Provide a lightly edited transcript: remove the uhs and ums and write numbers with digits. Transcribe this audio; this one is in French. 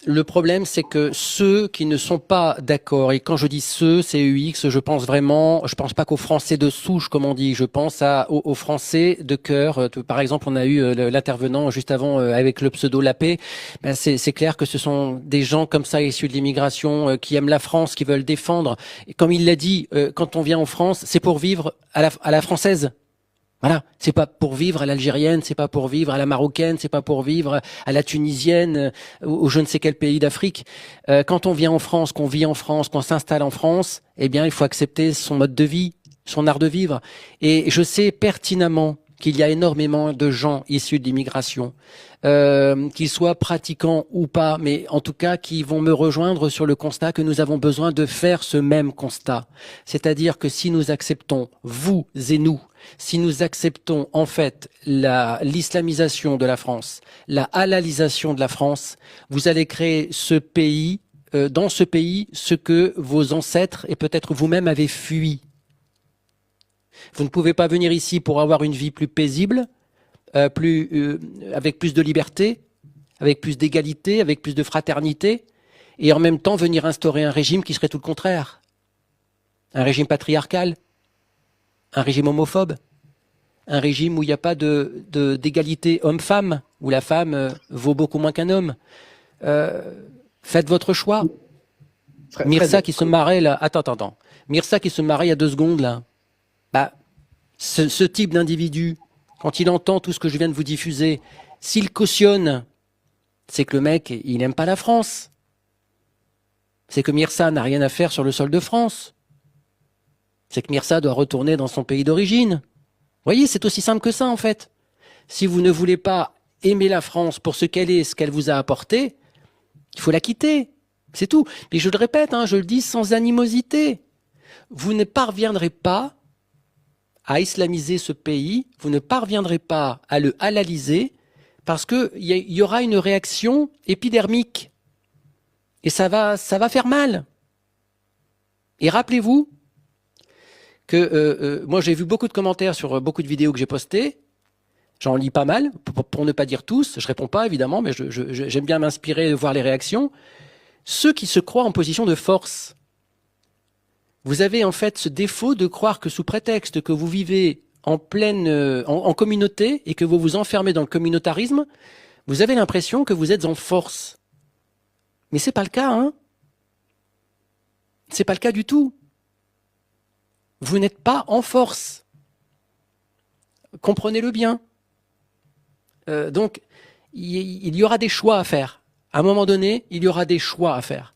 Le problème, c'est que ceux qui ne sont pas d'accord, et quand je dis ceux, c'est EX, je pense vraiment, je pense pas qu'aux Français de souche, comme on dit, je pense aux Français de cœur. Par exemple, on a eu l'intervenant juste avant avec le pseudo Lapé. Ben, c'est clair que ce sont des gens comme ça issus de l'immigration qui aiment la France, qui veulent défendre. Et comme il l'a dit, quand on vient en France, c'est pour vivre à la française. Voilà, c'est pas pour vivre à l'algérienne, c'est pas pour vivre à la marocaine, c'est pas pour vivre à la tunisienne ou je ne sais quel pays d'Afrique. Quand on vient en France, qu'on vit en France, qu'on s'installe en France, eh bien, il faut accepter son mode de vie, son art de vivre. Et je sais pertinemment qu'il y a énormément de gens issus de l'immigration, qu'ils soient pratiquants ou pas, mais en tout cas qui vont me rejoindre sur le constat que nous avons besoin de faire ce même constat. C'est-à-dire que si nous acceptons, vous et nous, si nous acceptons en fait l'islamisation de la France, la halalisation de la France, vous allez créer ce pays, dans ce pays, ce que vos ancêtres et peut-être vous-même avez fui. Vous ne pouvez pas venir ici pour avoir une vie plus paisible, avec plus de liberté, avec plus d'égalité, avec plus de fraternité, et en même temps venir instaurer un régime qui serait tout le contraire. Un régime patriarcal, un régime homophobe, un régime où il n'y a pas d'égalité homme-femme, où la femme vaut beaucoup moins qu'un homme. Faites votre choix. Mirza Fred, qui se marrait là, attends. Mirza qui se marrait il y a 2 secondes là. Bah, ce type d'individu, quand il entend tout ce que je viens de vous diffuser, s'il cautionne, c'est que le mec, il n'aime pas la France. C'est que Mirza n'a rien à faire sur le sol de France. C'est que Mirza doit retourner dans son pays d'origine. Vous voyez, c'est aussi simple que ça en fait. Si vous ne voulez pas aimer la France pour ce qu'elle est, ce qu'elle vous a apporté, il faut la quitter. C'est tout. Mais je le répète, je le dis sans animosité. Vous ne parviendrez pas à islamiser ce pays, vous ne parviendrez pas à le halaliser parce qu'il y aura une réaction épidermique. Et ça va faire mal. Et rappelez-vous que moi j'ai vu beaucoup de commentaires sur beaucoup de vidéos que j'ai postées. J'en lis pas mal, pour ne pas dire tous. Je réponds pas évidemment, mais j'aime bien m'inspirer de voir les réactions. Ceux qui se croient en position de force, vous avez en fait ce défaut de croire que sous prétexte que vous vivez en communauté et que vous vous enfermez dans le communautarisme, vous avez l'impression que vous êtes en force. Mais c'est pas le cas, hein. C'est pas le cas du tout. Vous n'êtes pas en force. Comprenez-le bien. Donc, il y aura des choix à faire. À un moment donné, il y aura des choix à faire.